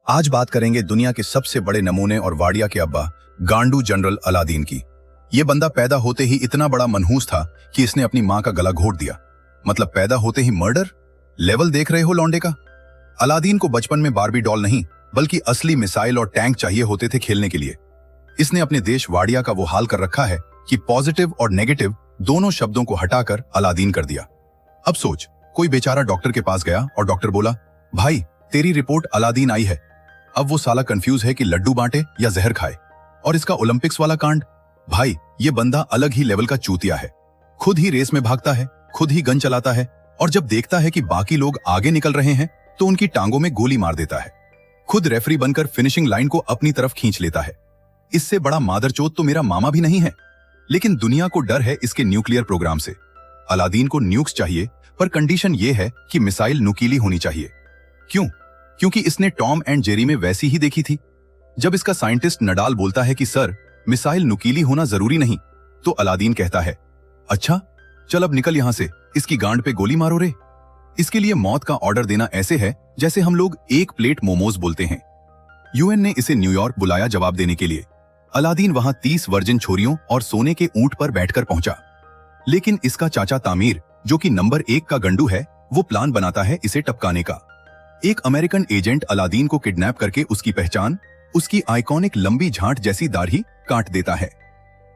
आज बात करेंगे दुनिया के सबसे बड़े नमूने और वाडिया के अब्बा गांडू जनरल अलादीन की। ये बंदा पैदा होते ही इतना बड़ा मनहूस था कि इसने अपनी मां का गला घोट दिया। मतलब पैदा होते ही मर्डर। लेवल देख रहे हो लौंडे का। अलादीन को बचपन में बारबी डॉल नहीं बल्कि असली मिसाइल और टैंक चाहिए होते थे खेलने के लिए। इसने अपने देश वाडिया का वो हाल कर रखा है कि पॉजिटिव और नेगेटिव दोनों शब्दों को हटाकर अलादीन कर दिया। अब सोच, कोई बेचारा डॉक्टर के पास गया और डॉक्टर बोला, भाई तेरी रिपोर्ट अलादीन आई है। अब वो साला कंफ्यूज है कि लड्डू बांटे या जहर खाए। और इसका ओलंपिक्स वाला कांड, भाई ये बंदा अलग ही लेवल का चूतिया है। खुद ही रेस में भागता है, खुद ही गन चलाता है, और जब देखता है कि बाकी लोग आगे निकल रहे हैं तो उनकी टांगों में गोली मार देता है। खुद रेफरी बनकर फिनिशिंग लाइन को अपनी तरफ खींच लेता है। इससे बड़ा मादरचोद तो मेरा मामा भी नहीं है। लेकिन दुनिया को डर है इसके न्यूक्लियर प्रोग्राम से। अलादीन को न्यूक्स चाहिए, पर कंडीशन ये है कि मिसाइल नुकीली होनी चाहिए। क्यों? क्योंकि इसने टॉम एंड जेरी में वैसी ही देखी थी। जब इसका साइंटिस्ट नडाल बोलता है कि सर मिसाइल नुकीली होना जरूरी नहीं, तो अलादीन कहता है, अच्छा चल अब निकल यहां से, इसकी गांड पे गोली मारो रे। इसके लिए मौत का ऑर्डर देना ऐसे है जैसे हम लोग एक प्लेट मोमोज बोलते हैं। यूएन ने इसे न्यूयॉर्क बुलाया जवाब देने के लिए। अलादीन वहां 30 वर्जिन छोरियों और सोने के ऊंट पर बैठकर पहुंचा। लेकिन इसका चाचा तामीर, जो कि नंबर 1 का गंडू है, वो प्लान बनाता है इसे टपकाने का। एक अमेरिकन एजेंट अलादीन को किडनैप करके उसकी पहचान, उसकी आइकॉनिक लंबी झांट जैसी दाढ़ी काट देता है।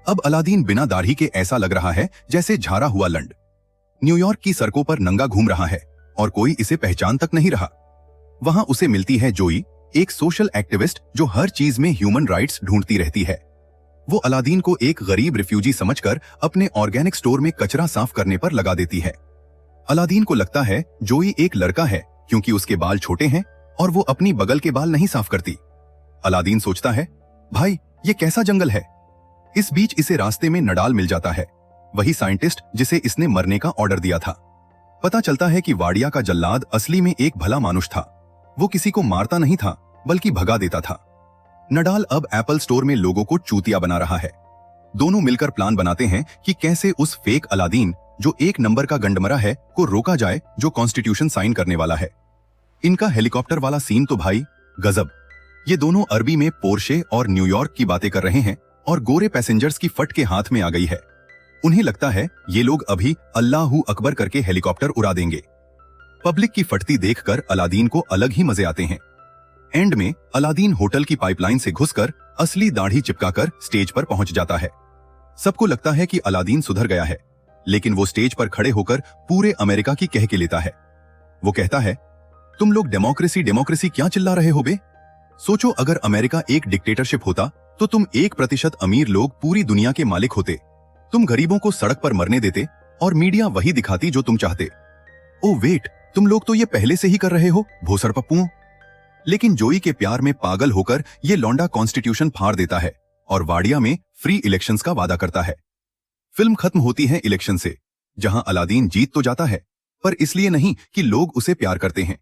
अब अलादीन बिना दाढ़ी के ऐसा लग रहा है जैसे झाड़ा हुआ लंड। न्यूयॉर्क की सड़कों पर नंगा घूम रहा है और कोई इसे पहचान तक नहीं रहा। वहां उसे मिलती है जोई, एक सोशल एक्टिविस्ट जो हर चीज में ह्यूमन राइट्स ढूंढती रहती है। वो अलादीन को एक गरीब रिफ्यूजी समझकर अपने ऑर्गेनिक स्टोर में कचरा साफ करने पर लगा देती है। अलादीन को लगता है जोई एक लड़का है क्योंकि उसके बाल छोटे हैं और वो अपनी बगल के बाल नहीं साफ करती। अलादीन सोचता है, भाई ये कैसा जंगल है। इस बीच इसे रास्ते में नडाल मिल जाता है, वही साइंटिस्ट जिसे इसने मरने का ऑर्डर दिया था। पता चलता है कि वाडिया का जल्लाद असली में एक भला मानुष था। वो किसी को मारता नहीं था बल्कि भगा देता था। नडाल अब एप्पल स्टोर में लोगों को चूतिया बना रहा है। दोनों मिलकर प्लान बनाते हैं कि कैसे उस फेक अलादीन, जो 1 नंबर का गंडमरा है, को रोका जाए, जो कॉन्स्टिट्यूशन साइन करने वाला है। इनका हेलीकॉप्टर वाला सीन तो भाई गजब। ये दोनों अरबी में पोर्शे और न्यूयॉर्क की बातें कर रहे हैं और गोरे पैसेंजर्स की फट के हाथ में आ गई है। उन्हें लगता है ये लोग अभी अल्लाहू अकबर करके हेलीकॉप्टर उड़ा देंगे। पब्लिक की फटती देखकर अलादीन को अलग ही मजे आते हैं। एंड में अलादीन होटल की पाइपलाइन से घुसकर असली दाढ़ी चिपकाकर स्टेज पर पहुंच जाता है। सबको लगता है कि अलादीन सुधर गया है, लेकिन वो स्टेज पर खड़े होकर पूरे अमेरिका की कह के लेता है। वो कहता है, तुम लोग डेमोक्रेसी डेमोक्रेसी क्या चिल्ला रहे हो बे। सोचो अगर अमेरिका एक डिक्टेटरशिप होता तो तुम 1% अमीर लोग पूरी दुनिया के मालिक होते। तुम गरीबों को सड़क पर मरने देते और मीडिया वही दिखाती जो तुम चाहते। ओ वेट, तुम लोग तो ये पहले से ही कर रहे हो भोसड़ पप्पुओं। लेकिन जोई के प्यार में पागल होकर ये लौंडा कॉन्स्टिट्यूशन फाड़ देता है और वाडिया में फ्री इलेक्शंस का वादा करता है। फिल्म खत्म होती है इलेक्शन से, जहां अलादीन जीत तो जाता है, पर इसलिए नहीं कि लोग उसे प्यार करते हैं,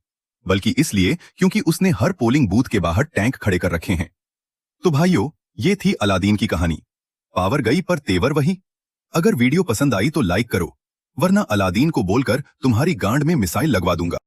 बल्कि इसलिए क्योंकि उसने हर पोलिंग बूथ के बाहर टैंक खड़े कर रखे हैं। तो भाइयों, ये थी अलादीन की कहानी। पावर गई पर तेवर वही। अगर वीडियो पसंद आई तो लाइक करो, वरना अलादीन को बोलकर तुम्हारी गांड में मिसाइल लगवा दूंगा।